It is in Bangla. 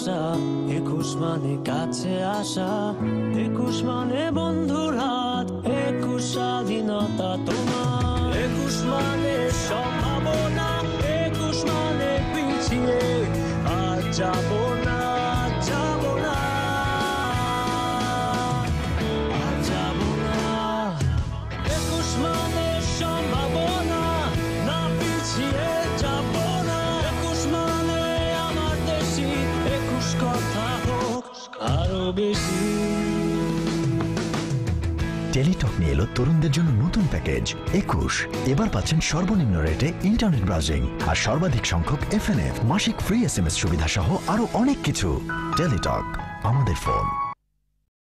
ভালোবাসা, 21 মানে কাছে আসা, 21 মানে বন্ধুর হাত, 21 স্বাধীনতা তোমার, 21 মানে সম্ভাবনা, 21 মানে পিছিয়ে আর যাবো না, যাবো না, আর যাবো না। 21 মানে সম্ভাবনা, না পিছিয়ে যাবো না, 21 মানে আমার দেশি, 21 কথা হোক আরো বেশি। টেলিটক নিয়ে এলো তরুণদের জন্য নতুন প্যাকেজ 21। এবার পাচ্ছেন সর্বনিম্ন রেটে ইন্টারনেট ব্রাউজিং আর সর্বাধিক সংখ্যক এফএনএফ, মাসিক ফ্রি SMS সুবিধা সহ আরো অনেক কিছু। টেলিটক, আমাদের ফোন।